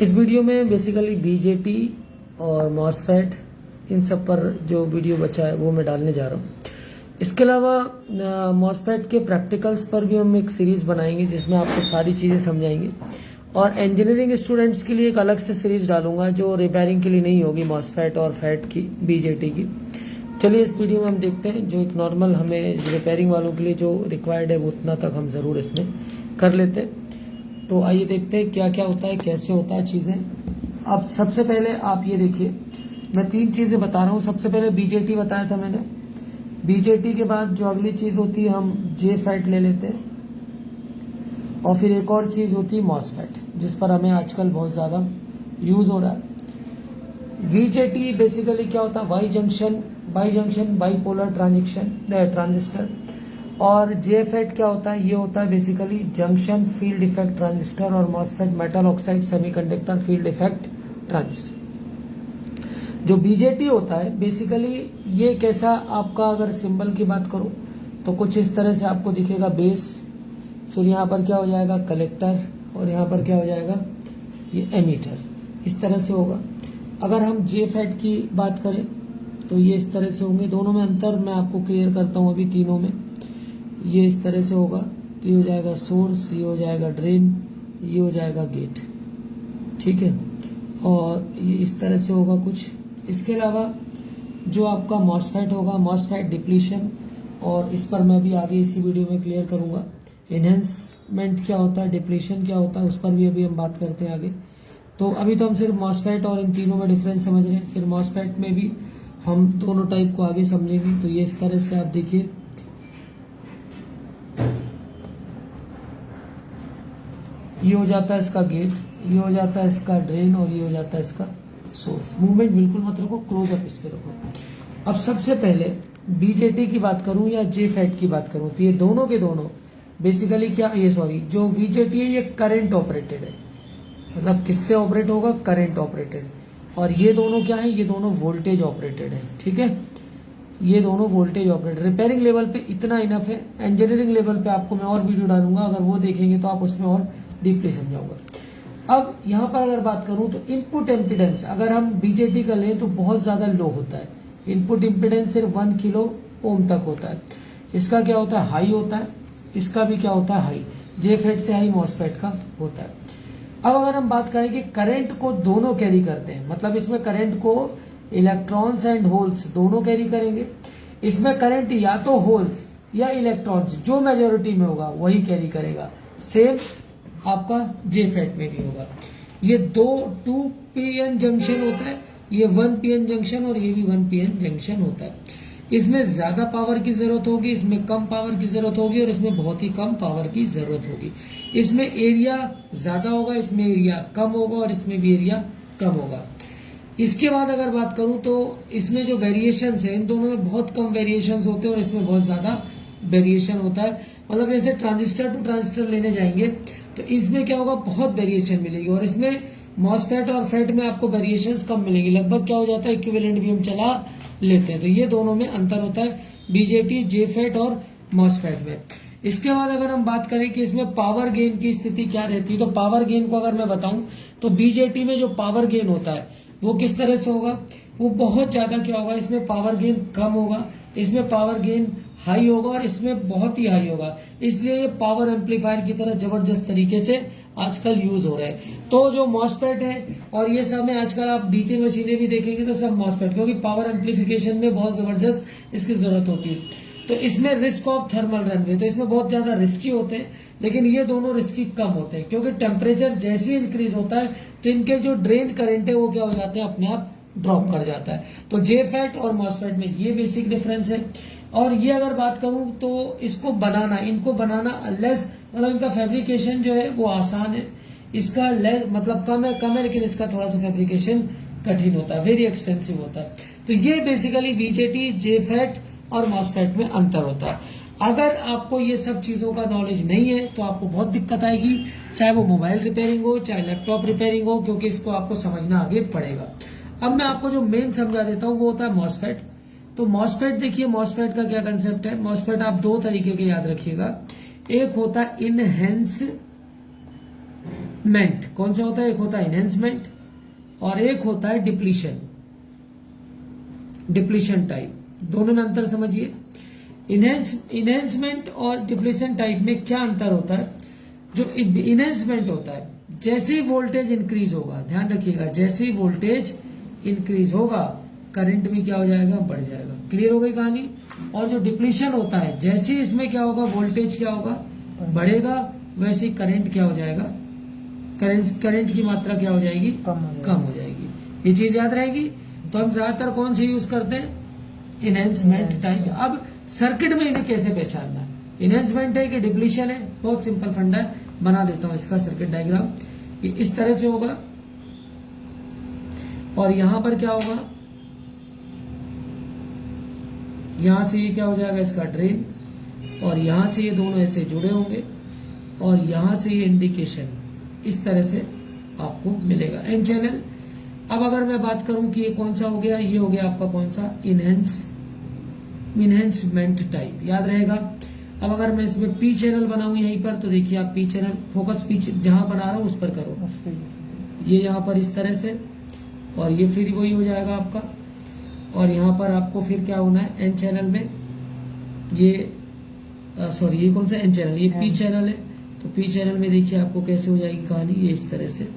इस वीडियो में basically BJT और मॉसफेट इन सब पर जो वीडियो बचा है वो मैं डालने जा रहा हूँ। इसके अलावा मॉसफेट के प्रैक्टिकल्स पर भी हम एक सीरीज बनाएंगे जिसमें आपको सारी चीज़ें समझाएंगे, और इंजीनियरिंग स्टूडेंट्स के लिए एक अलग से सीरीज डालूंगा जो रिपेयरिंग के लिए नहीं होगी, मॉसफेट और फैट की, बीजेटी की। चलिए इस वीडियो में हम देखते हैं जो एक नॉर्मल हमें रिपेयरिंग वालों के लिए जो रिक्वायर्ड है वो उतना तक हम ज़रूर इसमें कर लेते हैं। तो आइए देखते हैं क्या क्या होता है, कैसे होता है चीज़ें। अब सबसे पहले आप ये देखिए, मैं 3 चीज़ें बता रहा हूँ। सबसे पहले बीजेटी बताया था मैंने। बीजेटी के बाद जो अगली चीज़ होती है हम जे फैट ले लेते हैं, और फिर एक और चीज़ होती है मॉसफेट जिस पर हमें आजकल बहुत ज़्यादा यूज़ हो रहा है। बीजेटी बेसिकली क्या होता है, बाई जंक्शन बाईपोलर ट्रांजिस्टर। और जे फैट क्या होता है, ये होता है basically junction field effect transistor, और MOSFET metal oxide semiconductor field effect transistor. जो बीजेटी होता है बेसिकली ये कैसा, आपका अगर सिंबल की बात करूं तो कुछ इस तरह से आपको दिखेगा, बेस, फिर यहाँ पर क्या हो जाएगा कलेक्टर, और यहाँ पर क्या हो जाएगा ये एमीटर, इस तरह से होगा। अगर हम जे फैट की बात करें तो ये इस तरह से होंगे। दोनों में अंतर मैं आपको क्लियर करता हूँ अभी तीनों में। ये इस तरह से होगा, तो ये हो जाएगा सोर्स, ये हो जाएगा ड्रेन, ये हो जाएगा गेट, ठीक है। और ये इस तरह से होगा कुछ। इसके अलावा जो आपका मॉसफेट होगा, मॉसफेट डिप्लीशन, और इस पर मैं भी आगे इसी वीडियो में क्लियर करूंगा। एनहेंसमेंट क्या होता है, डिप्लीशन क्या होता है, उस पर भी अभी हम बात करते हैं आगे। तो अभी तो हम सिर्फ मॉसफेट और इन तीनों में डिफरेंस समझ रहे हैं, फिर मॉसफेट में भी हम दोनों टाइप को आगे समझेंगे। तो ये इस तरह से आप देखिए, ये हो जाता है इसका गेट, ये हो जाता है इसका ड्रेन, और ये हो जाता है इसका सोर्स। मूवमेंट बिल्कुल मत रखो, क्लोजअप इस पे रखो। अब सबसे पहले बीजेटी की बात करूं या जे फैट की बात करूं, तो ये दोनों के दोनों बेसिकली क्या, ये सॉरी, जो बीजेटी है ये करंट ऑपरेटेड है, मतलब किससे ऑपरेट होगा, करंट ऑपरेटेड। और ये दोनों क्या है, ये दोनों वोल्टेज ऑपरेटेड है, ठीक है। ये दोनों वोल्टेज ऑपरेटेड। रिपेयरिंग लेवल पे इतना इनफ है। इंजीनियरिंग लेवल पे आपको मैं और वीडियो डालूंगा, अगर वो देखेंगे तो आप उसमें और डीपली समझाऊंगा। अब यहाँ पर अगर बात करूं तो इनपुट इम्पीडेंस अगर हम बीजेटी का लें तो बहुत ज्यादा लो होता है। इनपुट इम्पीडेंस सिर्फ 1 किलो ओम तक होता है। इसका क्या होता है, हाई होता है। इसका भी क्या होता है, हाई। जे फैट से हाई मॉसफेट का होता है। अब अगर हम बात करें कि करंट को दोनों कैरी करते हैं, मतलब इसमें करंट को इलेक्ट्रॉन्स एंड होल्स दोनों कैरी करेंगे। इसमें करंट या तो होल्स या इलेक्ट्रॉन्स, जो मेजोरिटी में होगा वही कैरी करेगा। सेम आपका जे फैट में भी होगा। ये 2 पीएन जंक्शन होता है, ये 1 पीएन जंक्शन, और ये भी 1 पीएन जंक्शन होता है। इसमें ज्यादा पावर की जरूरत होगी, इसमें कम पावर की जरूरत होगी, और इसमें बहुत ही कम पावर की जरूरत होगी। इसमें एरिया ज्यादा होगा, इसमें एरिया कम होगा, और इसमें भी एरिया कम होगा। इसके बाद अगर बात करूं तो इसमें जो वेरिएशंस है, इन दोनों में बहुत कम वेरिएशंस होते हैं और इसमें बहुत ज्यादा वेरिएशन होता है। मतलब जैसे ट्रांजिस्टर टू ट्रांजिस्टर लेने जाएंगे तो इसमें क्या होगा, बहुत वेरिएशन मिलेगी, और इसमें मॉसफेट और फेट में आपको वेरिएशंस कम मिलेंगी। लगभग क्या हो जाता है, इक्विवेलेंट भी हम चला लेते हैं। तो ये दोनों में अंतर होता है, बीजेटी, जे फैट और मॉसफेट में। इसके बाद अगर हम बात करें कि इसमें पावर गेन की स्थिति क्या रहती है, तो पावर गेन को अगर मैं बताऊं तो बीजेटी में जो पावर गेन होता है वो किस तरह से होगा, वो बहुत ज्यादा क्या होगा, इसमें पावर गेन कम होगा, इसमें पावर गेन हाई होगा, और इसमें बहुत ही हाई होगा। इसलिए ये पावर एम्पलीफायर की तरह जबरदस्त तरीके से आजकल यूज हो रहा है। तो जो मॉसफेट है और ये सब में आजकल आप डीजे मशीनें भी देखेंगे तो सब मॉसफेट, क्योंकि पावर एम्पलीफिकेशन में बहुत जबरदस्त इसकी जरूरत होती है। तो इसमें रिस्क ऑफ थर्मल रनवे, तो इसमें बहुत ज्यादा रिस्की होते हैं, लेकिन ये दोनों रिस्की कम होते हैं, क्योंकि टेम्परेचर जैसे इंक्रीज होता है तो इनके जो ड्रेन करंट है वो क्या हो जाते हैं, अपने आप ड्रॉप कर जाता है। तो जे फैट और मॉसफेट में ये बेसिक डिफरेंस है। और ये अगर बात करूं तो इनको बनाना लेस, मतलब इनका फैब्रिकेशन जो है वो आसान है, इसका लेस मतलब कम है, लेकिन इसका थोड़ा सा फैब्रिकेशन कठिन होता है, वेरी एक्सपेंसिव होता है। तो ये बेसिकली बीजेटी, जे फैट और मॉसफेट में अंतर होता है। अगर आपको ये सब चीजों का नॉलेज नहीं है तो आपको बहुत दिक्कत आएगी, चाहे वो मोबाइल रिपेयरिंग हो, चाहे लैपटॉप रिपेयरिंग हो, क्योंकि इसको आपको समझना आगे पड़ेगा। अब मैं आपको जो मेन समझा देता हूं वो होता है मॉसफेट। तो मॉसफेट देखिए, मॉसफेट का क्या कंसेप्ट है। मॉसफेट आप 2 तरीके के याद रखिएगा। एक होता है एनहेंसमेंट कौन सा होता है? एक होता है एनहेंसमेंट और एक होता है डिप्लीशन। डिप्लीशन टाइप, दोनों में अंतर समझिए। इनहेंसमेंट और डिप्लीशन टाइप में क्या अंतर होता है? जो इनहेंसमेंट होता है, जैसे ही वोल्टेज इंक्रीज होगा, ध्यान रखिएगा, जैसे ही वोल्टेज इंक्रीज होगा करंट भी क्या हो जाएगा? बढ़ जाएगा। क्लियर हो गई कहानी? और जो डिप्लीशन होता है, जैसे ही इसमें क्या होगा? वोल्टेज क्या होगा? बढ़ेगा, वैसे ही करंट क्या हो जाएगा? करंट की मात्रा क्या हो जाएगी? कम हो जाएगी। ये चीज याद रहेगी। तो हम ज्यादातर कौन सी यूज करते हैं? Enhancement type. अब सर्किट में इन्हें कैसे पहचानना है? इनहेंसमेंट है कि डिप्लीशन है? बहुत सिंपल फंडा है, बना देता हूं इसका सर्किट डायग्राम। ये इस तरह से होगा और यहां पर क्या होगा? यहां से ये क्या हो जाएगा? इसका ड्रेन, और यहां से ये दोनों ऐसे जुड़े होंगे और यहां से ये इंडिकेशन इस तरह से आपको मिलेगा, एन चैनल। अब अगर मैं बात करूं कि ये कौन सा हो गया? ये हो गया आपका कौन सा? इनहेंसमेंट टाइप, याद रहेगा। अब अगर मैं इसमें पी चैनल बनाऊं यहीं पर, तो देखिए आप पी चैनल, फोकस पी जहां बना रहा हूं उस पर करो, ये यहां पर इस तरह से, और ये फिर वही हो जाएगा आपका। और यहां पर आपको फिर क्या होना है? एन चैनल में ये सॉरी, ये कौन सा? एन चैनल, ये पी चैनल है। तो पी चैनल में देखिए आपको कैसे हो जाएगी कहानी? ये इस तरह से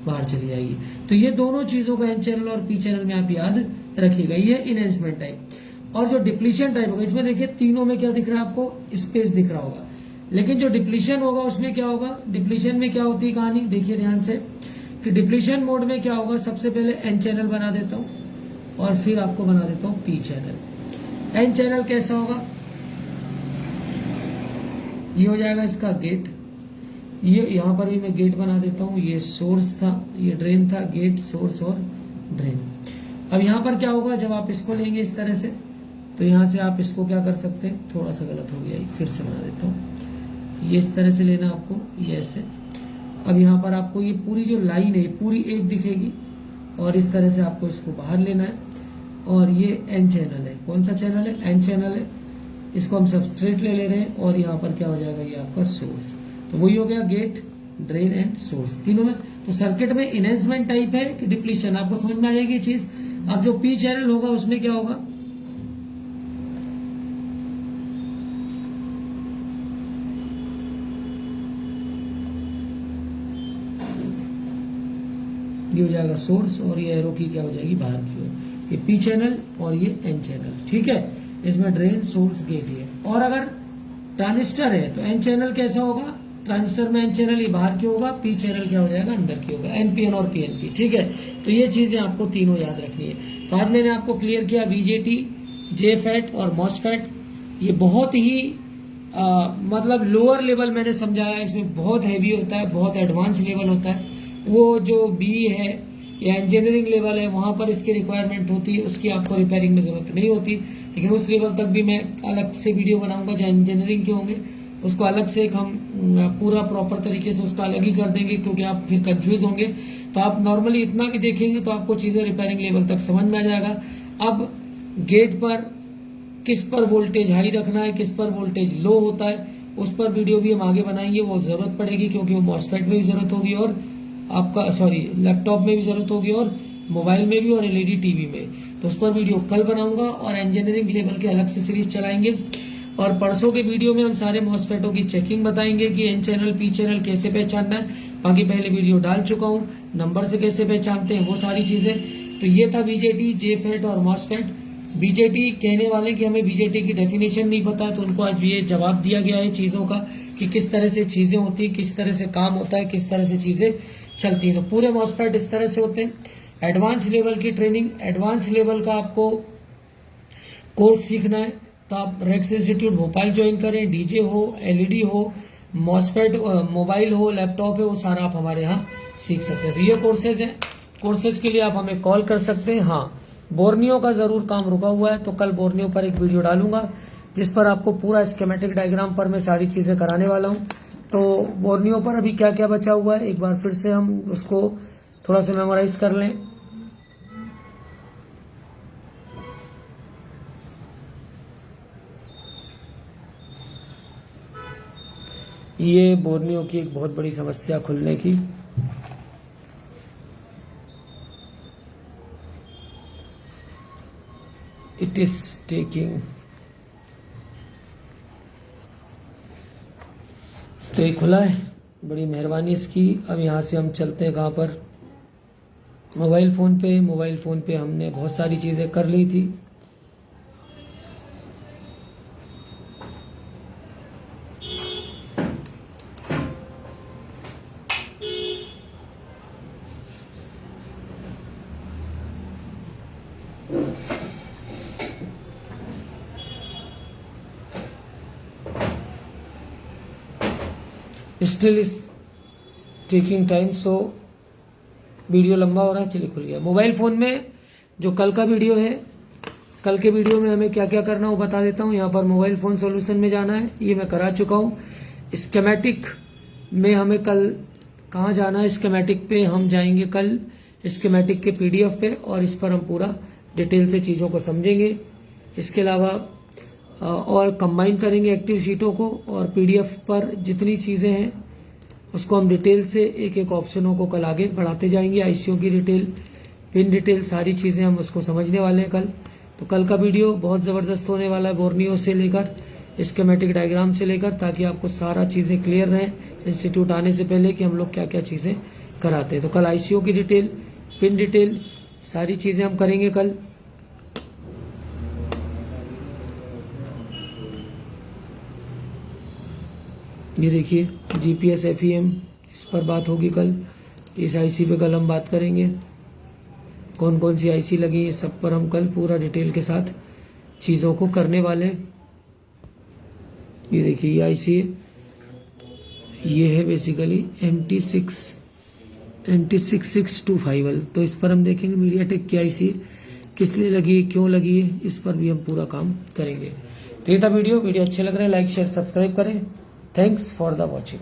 बाहर चली जाएगी। तो ये दोनों चीजों का एन चैनल और पी चैनल में आप याद रखिएगा। ये इनहेंसमेंट टाइप। और जो डिप्लीशन टाइप होगा, इसमें देखिए तीनों में क्या दिख रहा है आपको? स्पेस दिख रहा होगा। लेकिन जो डिप्लीशन होगा उसमें क्या होगा? डिप्लीशन में क्या होती है कहानी? देखिए ध्यान से कि डिप्लीशन मोड में क्या होगा? सबसे पहले एन चैनल बना देता हूं और फिर आपको बना देता हूं पी चैनल। एन चैनल कैसा होगा? ये हो जाएगा इसका गेट। ये यहां पर भी मैं गेट बना देता हूं। ये सोर्स था, ये ड्रेन था, गेट, सोर्स और ड्रेन। अब यहां पर क्या होगा? जब आप इसको लेंगे इस तरह से, तो यहां से आप इसको क्या कर सकते हैं? थोड़ा सा गलत हो गया, फिर से बना देता हूं। ये इस तरह से लेना आपको, ये ऐसे। अब यहां पर आपको ये पूरी जो लाइन है पूरी एक दिखेगी और इस तरह से आपको इसको बाहर लेना है। और ये एन चैनल है। कौन सा चैनल है? एन चैनल है। इसको हम सबस्ट्रेट ले रहे हैं और यहाँ पर क्या हो जाएगा? ये आपका सोर्स। तो वही हो गया गेट, ड्रेन एंड सोर्स, तीनों में। तो सर्किट में इनहेंसमेंट टाइप है कि डिप्लीशन, आपको समझ में आ जाएगी ये चीज। अब जो पी चैनल होगा उसमें क्या होगा? ये हो जाएगा सोर्स और ये एरो की क्या हो जाएगी? बाहर की ओर। ये पी चैनल और ये एन चैनल, ठीक है। इसमें ड्रेन, सोर्स, गेट है। और अगर ट्रांजिस्टर है तो एन चैनल कैसा होगा? ट्रांजिस्टर में एन चैनल ये बाहर की होगा, पी चैनल क्या हो जाएगा? अंदर की होगा, एनपीएन और पीएनपी, ठीक है। तो ये चीजें आपको तीनों याद रखनी है। तो आज मैंने आपको क्लियर किया बीजेटी, जेफेट और मॉसफेट। ये बहुत ही मतलब लोअर लेवल मैंने समझाया, इसमें बहुत हैवी होता है, बहुत एडवांस लेवल होता है। वो जो बी है या इंजीनियरिंग लेवल है वहां पर इसकी रिक्वायरमेंट होती है, उसकी आपको रिपेयरिंग में जरूरत नहीं होती। लेकिन उस लेवल तक भी मैं अलग से वीडियो बनाऊंगा जहाँ इंजीनियरिंग के होंगे, उसको अलग से एक हम पूरा प्रॉपर तरीके से उसका अलग ही कर देंगे, क्योंकि आप फिर कंफ्यूज होंगे। तो आप नॉर्मली इतना भी देखेंगे तो आपको चीजें रिपेयरिंग लेवल तक समझ में आ जाएगा। अब गेट पर किस पर वोल्टेज हाई रखना है, किस पर वोल्टेज लो होता है, उस पर वीडियो भी हम आगे बनाएंगे। वो जरूरत पड़ेगी क्योंकि वो मॉसफेट में भी जरूरत होगी और आपका लैपटॉप में भी जरूरत होगी और मोबाइल में भी और एलईडी टीवी में। तो उस पर वीडियो कल बनाऊंगा और इंजीनियरिंग लेवल के अलग से सीरीज चलाएंगे। और परसों के वीडियो में हम सारे मॉसफेटों की चेकिंग बताएंगे कि एन चैनल, पी चैनल कैसे पहचानना है। बाकी पहले वीडियो डाल चुका हूँ, नंबर से कैसे पहचानते हैं वो सारी चीजें। तो ये था बीजेटी, जेफेट और मॉसफेट। बीजेटी कहने वाले कि हमें बीजेटी की डेफिनेशन नहीं पता है, तो उनको आज ये जवाब दिया गया है चीजों का कि किस तरह से चीजें होती है, किस तरह से काम होता है, किस तरह से चीजें चलती है। तो पूरे मॉसफेट इस तरह से होते हैं। एडवांस लेवल की ट्रेनिंग, एडवांस लेवल का आपको कोर्स सीखना है तो आप रेक्स इंस्टीट्यूट भोपाल ज्वाइन करें। डीजे हो, एलईडी हो, मॉसफेट मोबाइल हो, लैपटॉप है, वो सारा आप हमारे यहाँ सीख सकते हैं। तो ये कोर्सेज हैं। कोर्सेज के लिए आप हमें कॉल कर सकते हैं। हाँ, बोर्नियो का जरूर काम रुका हुआ है, तो कल बोर्नियो पर एक वीडियो डालूंगा जिस पर आपको पूरा स्कीमेटिक डायग्राम पर मैं सारी चीजें कराने वाला हूँ। तो बोर्नियो पर अभी क्या क्या बचा हुआ है एक बार फिर से हम उसको थोड़ा सा मेमोराइज कर लें। ये बोर्नियो की एक बहुत बड़ी समस्या खुलने की इट इज टेकिंग। तो ये खुला है, बड़ी मेहरबानी इसकी। अब यहाँ से हम चलते हैं कहाँ पर, मोबाइल फ़ोन पे। मोबाइल फ़ोन पे हमने बहुत सारी चीज़ें कर ली थी। Still is taking time, so video लंबा हो रहा है। चलिए खुल गया। मोबाइल फ़ोन में जो कल का वीडियो है, कल के वीडियो में हमें क्या क्या करना है वो बता देता हूँ। यहाँ पर मोबाइल फ़ोन सॉल्यूशन में जाना है, ये मैं करा चुका हूँ। स्कीमेटिक में हमें कल कहाँ जाना है, स्कीमेटिक पे हम जाएंगे कल, स्कीमेटिक के PDF पे, और इस पर हम पूरा डिटेल से चीज़ों को समझेंगे। इसके अलावा और कंबाइन करेंगे एक्टिव शीटों को, और PDF पर जितनी चीज़ें हैं उसको हम डिटेल से एक एक ऑप्शनों को कल आगे बढ़ाते जाएंगे। ICO की डिटेल, पिन डिटेल, सारी चीज़ें हम उसको समझने वाले हैं कल। तो कल का वीडियो बहुत ज़बरदस्त होने वाला है, बोर्नियो से लेकर स्कीमेटिक डायग्राम से लेकर, ताकि आपको सारा चीज़ें क्लियर रहें इंस्टीट्यूट आने से पहले कि हम लोग क्या क्या चीज़ें कराते हैं। तो कल ICO की डिटेल, पिन डिटेल, सारी चीज़ें हम करेंगे कल। ये देखिए GPS FEM, इस पर बात होगी कल। इस IC पे कल हम बात करेंगे, कौन कौन सी IC लगी है, सब पर हम कल पूरा डिटेल के साथ चीज़ों को करने वाले हैं। ये देखिए ये IC है, ये है बेसिकली MT6625L। तो इस पर हम देखेंगे मीडियाटेक की IC किस लिए लगी, क्यों लगी है, इस पर भी हम पूरा काम करेंगे। तो ये था वीडियो अच्छे लग रहे हैं लाइक शेयर सब्सक्राइब करें। Thanks for the watching.